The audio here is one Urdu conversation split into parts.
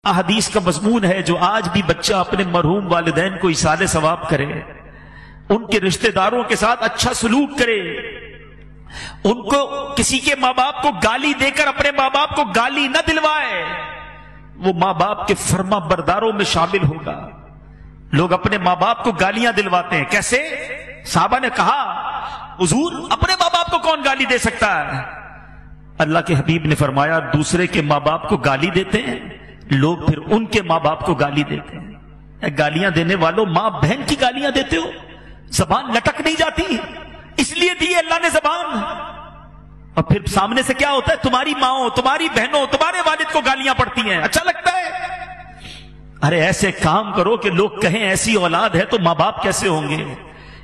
احادیث کا مضمون ہے جو آج بھی بچہ اپنے مرحوم والدین کو ایصال ثواب کرے، ان کے رشتہ داروں کے ساتھ اچھا سلوک کرے، ان کو کسی کے ماں باپ کو گالی دے کر اپنے ماں باپ کو گالی نہ دلوائے، وہ ماں باپ کے فرما برداروں میں شامل ہوگا۔ لوگ اپنے ماں باپ کو گالیاں دلواتے ہیں، کیسے؟ صحابہ نے کہا حضور اپنے ماں باپ کو کون گالی دے سکتا ہے؟ اللہ کے حبیب نے فرمایا دوسرے کے ماں باپ کو گالی دیتے ہیں لوگ، پھر ان کے ماں باپ کو گالی دیتے ہیں۔ گالیاں دینے والوں ماں بہن کی گالیاں دیتے ہو، زبان لٹک نہیں جاتی؟ اس لیے دی اللہ نے زبان، اور پھر سامنے سے کیا ہوتا ہے؟ تمہاری ماں تمہاری بہنوں تمہارے والد کو گالیاں پڑتی ہیں، اچھا لگتا ہے؟ ارے ایسے کام کرو کہ لوگ کہیں ایسی اولاد ہے تو ماں باپ کیسے ہوں گے؟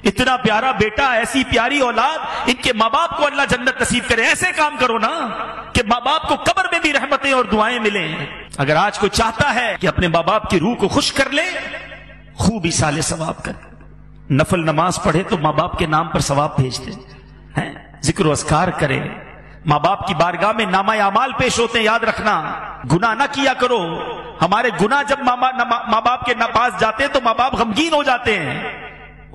اتنا پیارا بیٹا، ایسی پیاری اولاد، ان کے ماں باپ کو اللہ جنت نصیب کرے۔ ایسے کام کرو نا کہ ماں باپ کو قبر میں بھی رحمتیں اور دعائیں ملیں۔ اگر آج کوئی چاہتا ہے کہ اپنے ماں باپ کی روح کو خوش کر لے، خوب ایصال ثواب کر، نفل نماز پڑھے تو ماں باپ کے نام پر ثواب بھیج دے، ذکر و اذکار کرے، ماں باپ کی بارگاہ میں نامہ اعمال پیش ہوتے ہیں، یاد رکھنا گناہ نہ کیا کرو۔ ہمارے گناہ جب ماں باپ کے پاس جاتے ہیں تو ماں باپ غمگین ہو جاتے ہیں۔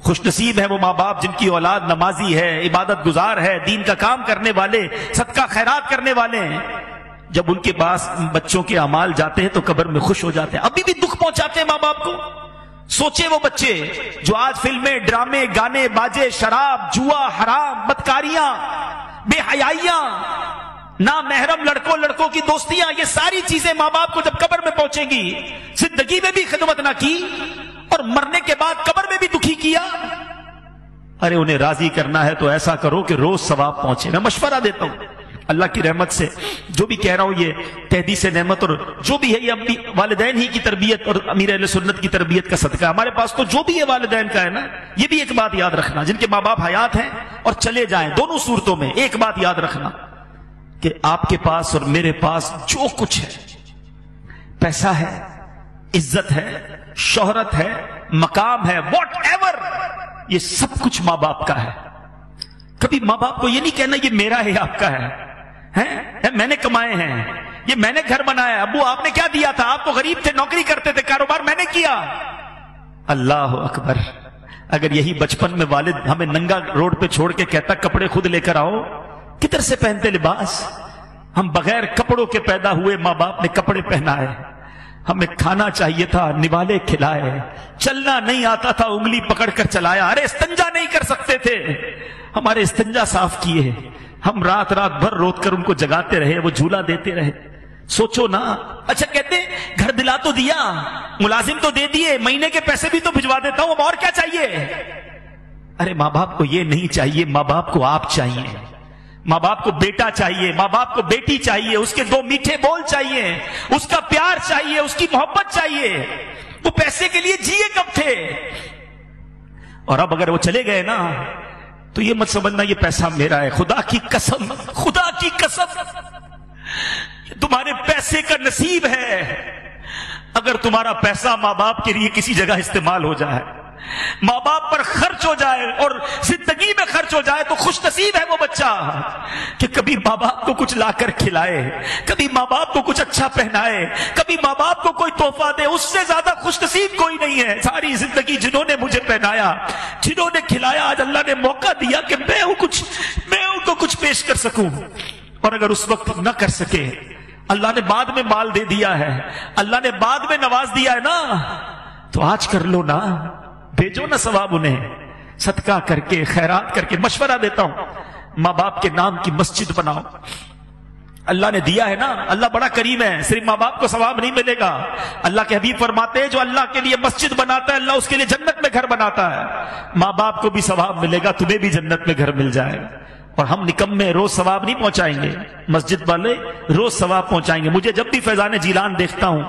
خوش نصیب ہے وہ ماں باپ جن کی اولاد نمازی ہے، عبادت گزار ہے، دین کا کام کرنے والے، صدقہ خیرات کرنے والے ہیں۔ جب ان کے پاس بچوں کے اعمال جاتے ہیں تو قبر میں خوش ہو جاتے ہیں۔ ابھی بھی دکھ پہنچاتے ہیں ماں باپ کو۔ سوچے وہ بچے جو آج فلمیں، ڈرامے، گانے، باجے، شراب، جوا، حرام، بدکاریاں، بے حیائیاں، نامحرم لڑکوں کی دوستیاں، یہ ساری چیزیں ماں باپ کو جب قبر میں پہنچیں گی، زندگی میں بھی خدمت نہ کی اور مرنے کے بعد قبر میں بھی دکھی کیا۔ ارے انہیں راضی کرنا ہے تو ایسا کرو کہ روز ثواب پہنچے۔ میں مشورہ دیتا ہوں اللہ کی رحمت سے، جو بھی کہہ رہا ہوں یہ تحدیث نعمت اور جو بھی ہے یہ اپنی والدین ہی کی تربیت اور امیر اہل سنت کی تربیت کا صدقہ ہے۔ ہمارے پاس تو جو بھی ہے والدین کا ہے نا، یہ بھی ایک بات یاد رکھنا، جن کے ماں باپ حیات ہیں اور چلے جائیں، دونوں صورتوں میں ایک بات یاد رکھنا کہ آپ کے پاس اور میرے پاس جو کچھ ہے، پیسہ ہے، عزت ہے، شہرت ہے، مقام ہے، واٹ ایور، یہ سب کچھ ماں باپ کا ہے۔ کبھی ماں باپ کو یہ نہیں کہنا یہ میرا ہے آپ کا ہے، میں نے کمائے ہیں، یہ میں نے گھر بنایا، ابو آپ نے کیا دیا تھا؟ آپ تو غریب تھے، نوکری کرتے تھے، کاروبار میں نے کیا۔ اللہ اکبر! اگر یہی بچپن میں والد ہمیں ننگا روڈ پہ چھوڑ کے کہتا کپڑے خود لے کر آؤ، کدھر سے پہنتے لباس؟ ہم بغیر کپڑوں کے پیدا ہوئے، ماں باپ نے کپڑے پہنائے، ہمیں کھانا چاہیے تھا، نوالے کھلائے، چلنا نہیں آتا تھا، انگلی پکڑ کر چلایا، ارے استنجا نہیں کر سکتے تھے، ہمارے استنجا صاف کیے، ہم رات بھر روت کر ان کو جگاتے رہے، وہ جھولا دیتے رہے۔ سوچو نا، اچھا کہتے گھر دلا تو دیا، ملازم تو دے دیے، مہینے کے پیسے بھی تو بھجوا دیتا ہوں، اب اور کیا چاہیے؟ ارے ماں باپ کو یہ نہیں چاہیے، ماں باپ کو آپ چاہیے، ماں باپ کو بیٹا چاہیے، ماں باپ کو بیٹی چاہیے، اس کے دو میٹھے بول چاہیے، اس کا پیار چاہیے، اس کی محبت چاہیے۔ وہ پیسے کے لیے جیے کب تھے؟ اور اب اگر وہ چلے گئے نا تو یہ مت سمجھنا یہ پیسہ میرا ہے، خدا کی قسم، خدا کی قسم تمہارے پیسے کا نصیب ہے۔ اگر تمہارا پیسہ ماں باپ کے لیے کسی جگہ استعمال ہو جائے، ماں باپ پر خرچ ہو جائے اور زندگی میں خرچ ہو جائے، تو خوش نصیب ہے وہ بچہ کہ کبھی ماں باپ کو کچھ لا کر کھلائے، کبھی ماں باپ کو کچھ اچھا پہنائے، کبھی ماں باپ کو کوئی تحفہ دے۔ اس سے زیادہ خوش نصیب کوئی نہیں ہے۔ ساری زندگی جنہوں نے مجھے پہنایا، جنہوں نے کھلایا، آج اللہ نے موقع دیا کہ میں ان کو کچھ پیش کر سکوں، اور اگر اس وقت نہ کر سکے، اللہ نے بعد میں مال دے دیا ہے، اللہ نے بعد میں نواز دیا ہے نا، تو آج کر لو نا، بھیجو نا ثواب انہیں، صدقہ کر کے، خیرات کر کے۔ مشورہ دیتا ہوں ماں باپ کے نام کی مسجد بناؤ، اللہ نے دیا ہے نا، اللہ بڑا کریم ہے، صرف ماں باپ کو ثواب نہیں ملے گا۔ اللہ کے حبیب فرماتے ہیں جو اللہ کے لیے مسجد بناتا ہے، اللہ اس کے لیے جنت میں گھر بناتا ہے۔ ماں باپ کو بھی ثواب ملے گا، تمہیں بھی جنت میں گھر مل جائے گا۔ اور ہم نکمے روز ثواب نہیں پہنچائیں گے، مسجد والے روز ثواب پہنچائیں گے۔ مجھے جب بھی فیضان جیلان دیکھتا ہوں،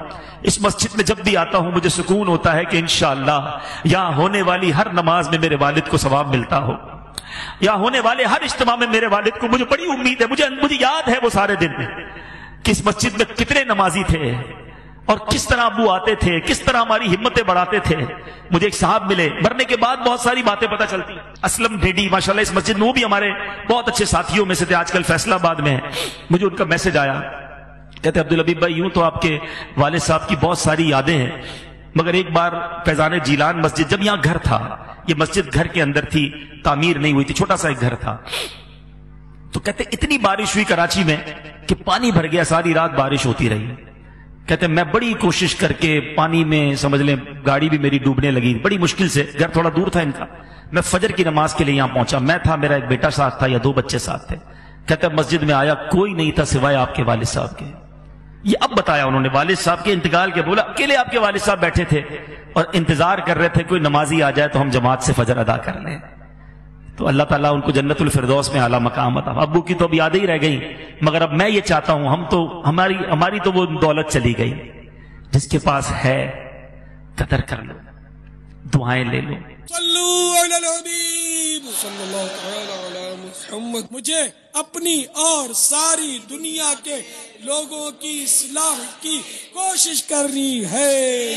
اس مسجد میں جب بھی آتا ہوں، مجھے سکون ہوتا ہے کہ انشاءاللہ یہاں ہونے والی ہر نماز میں میرے والد کو ثواب ملتا ہو، یہاں ہونے والے ہر اجتماع میں میرے والد کو، مجھے بڑی امید ہے، مجھے یاد ہے وہ سارے دن کہ اس مسجد میں کتنے نمازی تھے اور کس طرح ابو آتے تھے، کس طرح ہماری ہمتیں بڑھاتے تھے۔ مجھے ایک صاحب ملے، مرنے کے بعد بہت ساری باتیں پتہ چلتی، اسلم ڈیڈی ماشاءاللہ اس مسجد میں، وہ بھی ہمارے بہت اچھے ساتھیوں میں سے تھے، آج کل فیصلہ آباد میں ہیں۔ مجھے ان کا میسج آیا کہتے عبدالحبیب بھائی یوں تو آپ کے والد صاحب کی بہت ساری یادیں ہیں، مگر ایک بار فیضان جیلان مسجد، جب یہاں گھر تھا، یہ مسجد گھر کے اندر تھی، تعمیر نہیں ہوئی تھی، چھوٹا سا ایک گھر تھا، تو کہتے اتنی بارش ہوئی کراچی میں کہ پانی بھر گیا، ساری رات بارش ہوتی رہی۔ کہتے میں بڑی کوشش کر کے پانی میں سمجھ لیں گاڑی بھی میری ڈوبنے لگی، بڑی مشکل سے، گھر تھوڑا دور تھا ان کا، میں فجر کی نماز کے لیے یہاں پہنچا، میں تھا، میرا ایک بیٹا ساتھ تھا یا 2 بچے ساتھ تھے۔ کہتے مسجد میں آیا، کوئی نہیں تھا سوائے آپ کے والد صاحب کے۔ یہ اب بتایا انہوں نے والد صاحب کے انتقال کے، بولا اکیلے آپ کے والد صاحب بیٹھے تھے اور انتظار کر رہے تھے کوئی نمازی آ جائے تو ہم جماعت سے فجر ادا کر لیں۔ تو اللہ تعالیٰ ان کو جنت الفردوس میں اعلیٰ مقام عطا۔ ابو کی تو اب یادیں ہی رہ گئی، مگر اب میں یہ چاہتا ہوں، ہماری تو وہ دولت چلی گئی، جس کے پاس ہے قدر کر لو، دعائیں لے لو۔ صلو علی الحبیب صلی اللہ تعالی علی محمد۔ مجھے اپنی اور ساری دنیا کے لوگوں کی اصلاح کی کوشش کرنی ہے۔